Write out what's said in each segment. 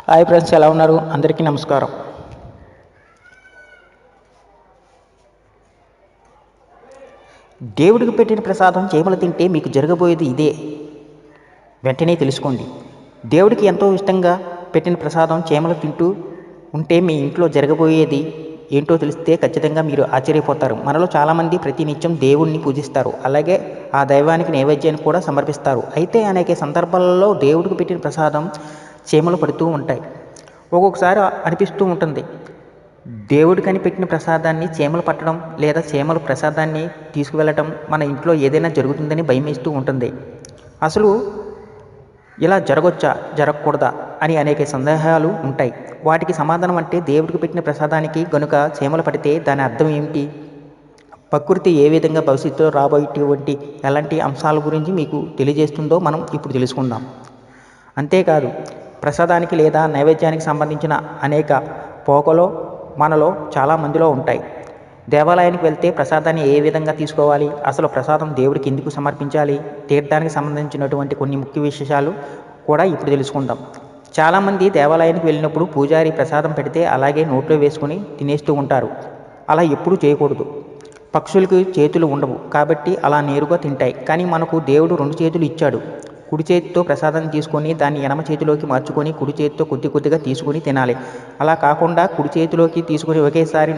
Hi friends, ఎలా ఉన్నారు? అందరికీ నమస్కారం. దేవుడికి పెట్టిన ప్రసాదం చీమలు తింటే మీకు జరగబోయేది ఇదే. వెంటనే తెలుసుకోండి. దేవుడికి ఎంతో ఇష్టంగా పెట్టిన ప్రసాదం చీమలు తింటూ ఉంటే మీ ఇంట్లో జరగబోయేది ఏంటో తెలిస్తే ఖచ్చితంగా మీరు ఆశ్చర్యపోతారు. మనలో చాలామంది ప్రతినిత్యం దేవుణ్ణి పూజిస్తారు. అలాగే ఆ దైవానికి నైవేద్యాన్ని కూడా సమర్పిస్తారు. అయితే అనేక సందర్భాలలో దేవుడికి పెట్టిన ప్రసాదం చీమలు పడుతూ ఉంటాయి. ఒక్కొక్కసారి అనిపిస్తూ ఉంటుంది, దేవుడికని పెట్టిన ప్రసాదాన్ని చీమలు పట్టడం లేదా చీమలు ప్రసాదాన్ని తీసుకువెళ్ళటం మన ఇంట్లో ఏదైనా జరుగుతుందని భయమేస్తూ ఉంటుంది. అసలు ఇలా జరగొచ్చా, జరగకూడదా అని అనేక సందేహాలు ఉంటాయి. వాటికి సమాధానం అంటే దేవుడికి పెట్టిన ప్రసాదానికి గనుక చీమలు పడితే దాని అర్థం ఏమిటి, ప్రకృతి ఏ విధంగా భవిష్యత్తులో రాబోయేటువంటి ఎలాంటి అంశాల గురించి మీకు తెలియజేస్తుందో మనం ఇప్పుడు తెలుసుకుందాం. అంతేకాదు, ప్రసాదానికి లేదా నైవేద్యానికి సంబంధించిన అనేక పోకలు మనలో చాలామందిలో ఉంటాయి. దేవాలయానికి వెళ్తే ప్రసాదాన్ని ఏ విధంగా తీసుకోవాలి, అసలు ప్రసాదం దేవుడికి ఎందుకు సమర్పించాలి, తీర్థానికి సంబంధించినటువంటి కొన్ని ముఖ్య విశేషాలు కూడా ఇప్పుడు తెలుసుకుందాం. చాలామంది దేవాలయానికి వెళ్ళినప్పుడు పూజారి ప్రసాదం పెడితే అలాగే నోట్లో వేసుకొని తినేస్తూ ఉంటారు. అలా ఎప్పుడూ చేయకూడదు. పక్షులకు చేతులు ఉండవు కాబట్టి అలా నేరుగా తింటాయి. కానీ మనకు దేవుడు 2 చేతులు ఇచ్చాడు. కుడి చేతితో ప్రసాదాన్ని తీసుకొని దాన్ని ఎడమ చేతిలోకి మార్చుకొని కుడి చేతితో కొద్ది కొద్దిగా తీసుకొని తినాలి. అలా కాకుండా కుడి చేతిలోకి తీసుకొని ఒకేసారి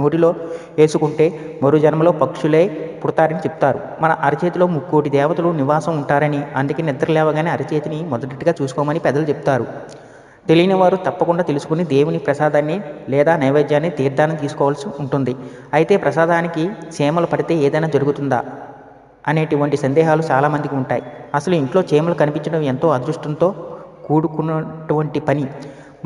నోటిలో వేసుకుంటే మరో జన్మలో పక్షులే పుడతారని చెప్తారు. మన అరచేతిలో 3 దేవతలు నివాసం ఉంటారని, అందుకే నిద్ర లేవగానే అరచేతిని మొదటిగా చూసుకోమని పెద్దలు చెప్తారు. తెలియని వారు తప్పకుండా తెలుసుకుని దేవుని ప్రసాదాన్ని లేదా నైవేద్యాన్ని తీర్థాన్ని తీసుకోవాల్సి ఉంటుంది. అయితే ప్రసాదానికి చీమలు పడితే ఏదైనా జరుగుతుందా అనేటువంటి సందేహాలు చాలామందికి ఉంటాయి. అసలు ఇంట్లో చీమలు కనిపించడం ఎంతో అదృష్టంతో కూడుకున్నటువంటి పని.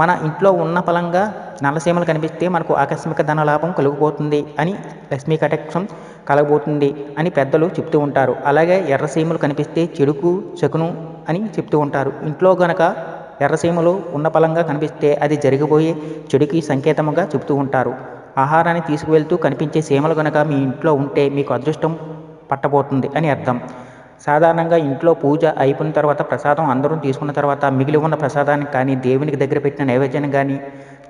మన ఇంట్లో ఉన్న ఫలంగా నల్లసీమలు కనిపిస్తే మనకు ఆకస్మిక ధన లాభం కలుగుపోతుంది అని, లక్ష్మీ కటాక్షం కలగబోతుంది అని పెద్దలు చెప్తూ ఉంటారు. అలాగే ఎర్రసీమలు కనిపిస్తే చెడుకు శకునం అని చెప్తూ ఉంటారు. ఇంట్లో గనక ఎర్రసీమలు ఉన్న ఫలంగా కనిపిస్తే అది జరగబోయే చెడుకి సంకేతముగా చెప్తూ ఉంటారు. ఆహారాన్ని తీసుకువెళ్తూ కనిపించే సీమలు గనక మీ ఇంట్లో ఉంటే మీకు అదృష్టం పట్టబోతుంది అని అర్థం. సాధారణంగా ఇంట్లో పూజ అయిపోయిన తర్వాత ప్రసాదం అందరూ తీసుకున్న తర్వాత మిగిలి ఉన్న ప్రసాదాన్ని కానీ, దేవునికి దగ్గర పెట్టిన నైవేద్యాన్ని కానీ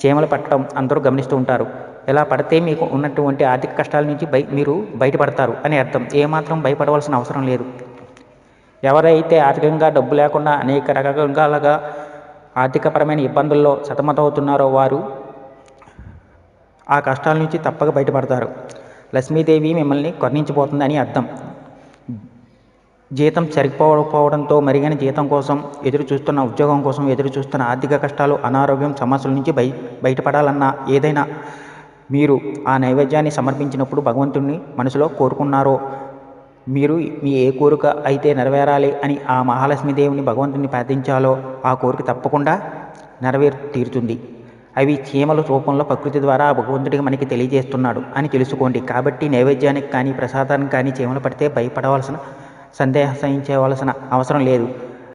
చీమలు పట్టడం అందరూ గమనిస్తూ ఉంటారు. ఇలా పడితే మీకు ఉన్నటువంటి ఆర్థిక కష్టాల నుంచి మీరు బయటపడతారు అని అర్థం. ఏమాత్రం భయపడవలసిన అవసరం లేదు. ఎవరైతే ఆర్థికంగా డబ్బు లేకుండా అనేక రకాలుగా ఆర్థికపరమైన ఇబ్బందుల్లో సతమతమవుతున్నారో వారు ఆ కష్టాల నుంచి తప్పక బయటపడతారు. లక్ష్మీదేవి మిమ్మల్ని కరుణించబోతుంది అని అర్థం. జీతం సరిపోవడంతో మెరుగైన జీతం కోసం ఎదురు చూస్తున్న, ఉద్యోగం కోసం ఎదురు చూస్తున్న, ఆర్థిక కష్టాలు, అనారోగ్యం సమస్యల నుంచి బయటపడాలన్నా ఏదైనా మీరు ఆ నైవేద్యాన్ని సమర్పించినప్పుడు భగవంతుడిని మనసులో కోరుకున్నారో, మీరు మీ ఏ కోరిక అయితే నెరవేరాలి అని ఆ మహాలక్ష్మీదేవిని భగవంతుని ప్రార్థించాలో ఆ కోరిక తప్పకుండా తీరుతుంది. అవి చీమల రూపంలో ప్రకృతి ద్వారా భగవంతుడికి మనకి తెలియజేస్తున్నాడు అని తెలుసుకోండి. కాబట్టి నైవేద్యానికి కానీ ప్రసాదానికి కానీ చీమలు పడితే భయపడవలసిన, సందేహించవలసిన అవసరం లేదు.